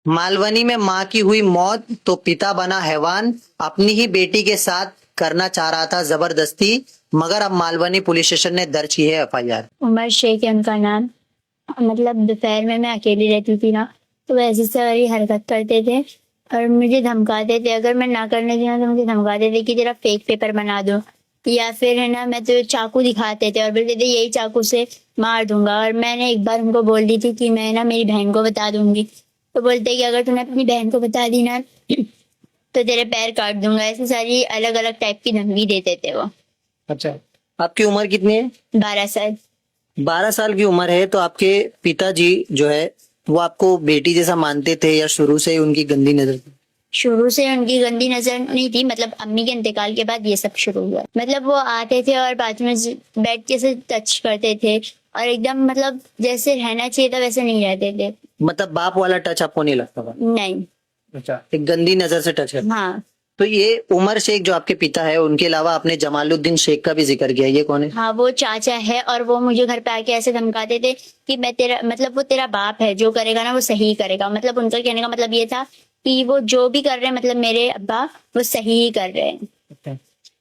मालवनी में मां की हुई मौत तो पिता बना हैवान, अपनी ही बेटी के साथ करना चाह रहा था जबरदस्ती, मगर अब मालवनी पुलिस स्टेशन ने दर्ज की है एफआईआर। उमर शेख है उनका नाम। मतलब दोपहर में मैं अकेली रहती थी ना, तो वो ऐसी सारी हरकत करते थे और मुझे धमकाते थे। अगर मैं ना करने दूँ तो मुझे धमकाते थे कि तेरा फेक पेपर बना दो, या फिर है ना, मैं तो चाकू दिखाते थे और बोलते थे यही चाकू से मार दूंगा। और मैंने एक बार उनको बोल दी थी कि मैं ना मेरी बहन को बता दूंगी, तो बोलते कि अगर तूने अपनी बहन को बता दी ना तो तेरे पैर काट दूंगा। ऐसी सारी अलग अलग टाइप की धमकी देते थे वो। अच्छा, आपकी उम्र कितनी है? 12 साल। 12 साल की उम्र है तो आपके पिताजी जो है वो आपको बेटी जैसा मानते थे या शुरू से ही उनकी गंदी नजर थी? शुरू से उनकी गंदी नजर नहीं थी, मतलब अम्मी के इंतकाल के बाद ये सब शुरू हुआ। मतलब वो आते थे और बाद में बैठ के से टच करते थे और एकदम मतलब जैसे रहना चाहिए था वैसे नहीं रहते थे। मतलब बाप वाला टच आपको नहीं लगता था? नहीं। अच्छा, एक गंदी नजर से टच करता। हाँ। तो ये उमर शेख जो आपके पिता है, उनके अलावा आपने जमालुद्दीन शेख का भी जिक्र किया, ये कौन है? हाँ, वो चाचा है और वो मुझे घर पे आके ऐसे धमकाते थे कि मैं तेरा मतलब वो तेरा बाप है, जो करेगा ना वो सही करेगा। मतलब उनका कहने का मतलब ये था कि वो जो भी कर रहे हैं, मतलब मेरे अब्बा वो सही ही कर रहे हैं।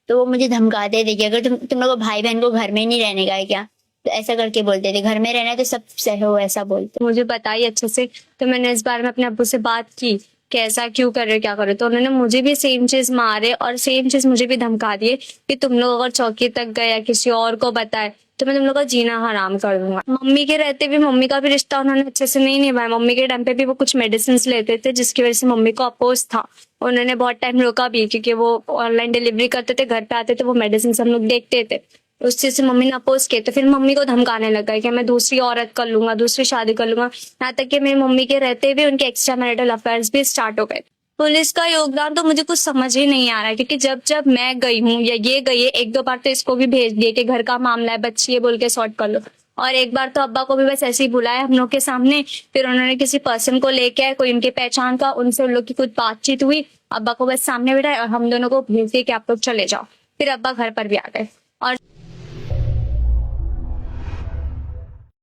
तो वो मुझे धमकाते थे कि अगर तुम लोग भाई बहन को घर में नहीं रहने का है क्या, तो ऐसा करके बोलते थे। घर में रहना है तो सब सहो, ऐसा बोलते। मुझे बताई अच्छे से, तो मैंने इस बारे में अपने अब्बू से बात की कि ऐसा क्यों कर रहे हो, क्या कर रहे हो। तो उन्होंने मुझे भी सेम चीज मारे और सेम चीज मुझे भी धमका दिए कि तुम लोग अगर चौकी तक गए या किसी और को बताए तो मैं तुम लोग का जीना हराम कर दूंगा। मम्मी के रहते भी मम्मी का भी रिश्ता उन्होंने अच्छे से नहीं निभाया। मम्मी के टाइम पे भी वो कुछ मेडिसिन लेते थे जिसकी वजह से मम्मी को अपोज था। उन्होंने बहुत टाइम रोका भी, क्योंकि वो ऑनलाइन डिलीवरी करते थे, घर पे आते थे, वो मेडिसिन हम लोग देखते थे। उस चीज से मम्मी ने अपोज किया, तो फिर मम्मी को धमकाने लगा कि मैं दूसरी औरत कर लूंगा, दूसरी शादी कर लूंगा। यहाँ तक कि मेरी मम्मी के रहते हुए उनके एक्स्ट्रा मैरिटल अफेयर्स भी स्टार्ट हो गए। पुलिस का योगदान तो मुझे कुछ समझ ही नहीं आ रहा है, क्योंकि जब जब मैं गई हूँ या ये गई है, एक दो बार तो इसको भी भेज दिए कि घर का मामला है, बच्ची है बोल के सॉर्ट कर लो। और एक बार तो अब्बा को भी बस ऐसे ही बुलाया हम लोग के सामने, फिर उन्होंने किसी पर्सन को लेके आए, कोई उनके पहचान का, उनसे उन लोग की कुछ बातचीत हुई, अब्बा को बस सामने बिठाया और हम दोनों को भेज दिए कि आप लोग चले जाओ। फिर अब्बा घर पर भी आ गए। और